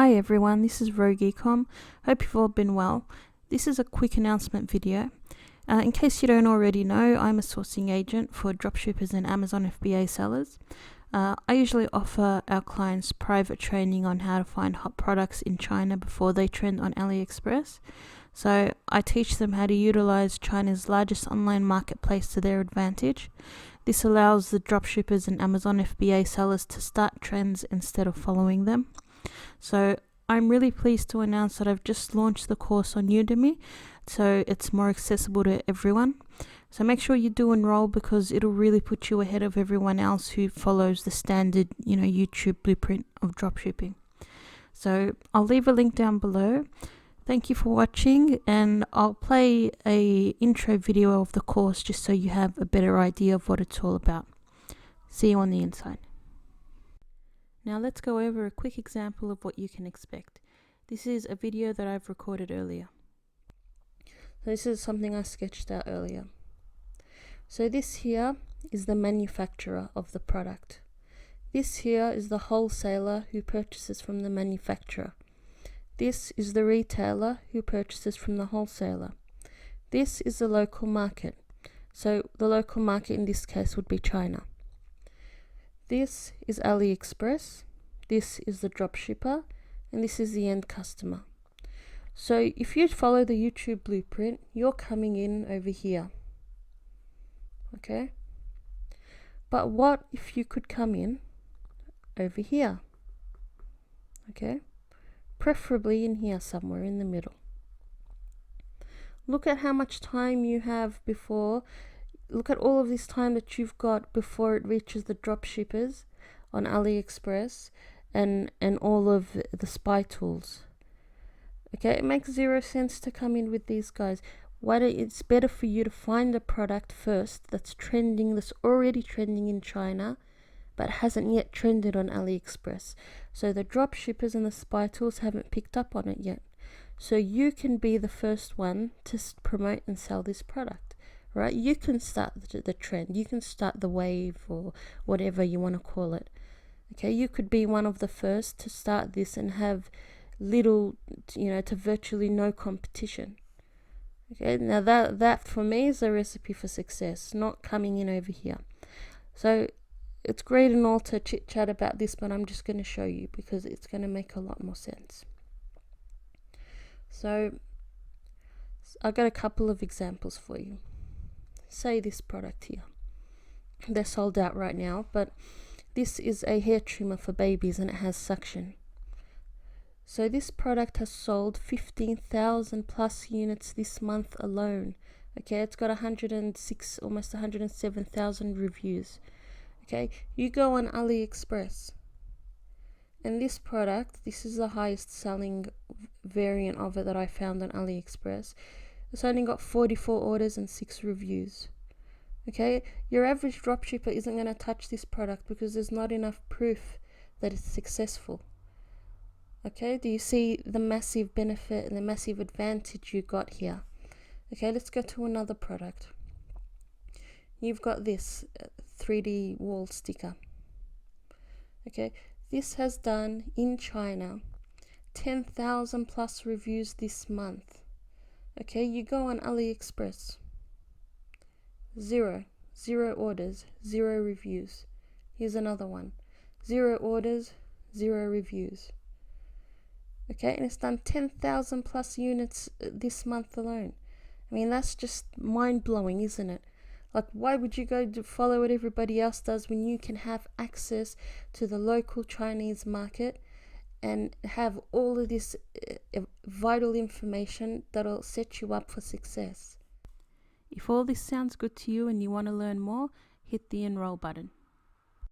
Hi everyone, this is Rogue ECOM. Hope you've all been well. This is a quick announcement video. In case you don't already know, I'm a sourcing agent for dropshippers and Amazon FBA sellers. I usually offer our clients private training on how to find hot products in China before they trend on AliExpress. So I teach them how to utilize China's largest online marketplace to their advantage. This allows the dropshippers and Amazon FBA sellers to start trends instead of following them. So I'm really pleased to announce that I've just launched the course on Udemy, so it's more accessible to everyone. So make sure you do enroll because it'll really put you ahead of everyone else who follows the standard, YouTube blueprint of dropshipping. So I'll leave a link down below. Thank you for watching, and I'll play a intro video of the course just so you have a better idea of what it's all about. See you on the inside. Now let's go over a quick example of what you can expect. This is a video that I've recorded earlier. So this is something I sketched out earlier. So this here is the manufacturer of the product. This here is the wholesaler who purchases from the manufacturer. This is the retailer who purchases from the wholesaler. This is the local market. So the local market in this case would be China. This is AliExpress, this is the dropshipper, and this is the end customer. So if you follow the YouTube blueprint, you're coming in over here. Okay? But what if you could come in over here? Okay? Preferably in here somewhere in the middle. Look at how much time you have before. Look at all of this time that you've got before it reaches the dropshippers on AliExpress and all of the spy tools. Okay, it makes zero sense to come in with these guys. It's better for you to find a product first that's trending, that's already trending in China, but hasn't yet trended on AliExpress. So the dropshippers and the spy tools haven't picked up on it yet. So you can be the first one to promote and sell this product. Right, you can start the trend, you can start the wave or whatever you want to call it. Okay, you could be one of the first to start this and have little, to virtually no competition. Okay, now that for me is a recipe for success, not coming in over here. So it's great and all to chit chat about this, but I'm just going to show you because it's going to make a lot more sense. So I've got a couple of examples for you. Say this product here. They're sold out right now, but this is a hair trimmer for babies and it has suction. So this product has sold 15,000 plus units this month alone. Okay, it's got 106, almost 107,000 reviews. Okay, you go on AliExpress and this product, this is the highest selling variant of it that I found on AliExpress. It's only got 44 orders and 6 reviews. Okay, your average dropshipper isn't going to touch this product because there's not enough proof that it's successful. Okay, do you see the massive benefit and the massive advantage you got here? Okay, let's go to another product. You've got this 3D wall sticker. Okay, this has done in China 10,000 plus reviews this month. Okay, you go on AliExpress. Zero orders, 0 reviews. Here's another one. 0 orders, 0 reviews. Okay, and it's done 10,000 plus units this month alone. I mean, that's just mind-blowing, isn't it? Like, why would you go to follow what everybody else does when you can have access to the local Chinese market and have all of this vital information that'll set you up for success? If all this sounds good to you and you want to learn more, hit the enroll button.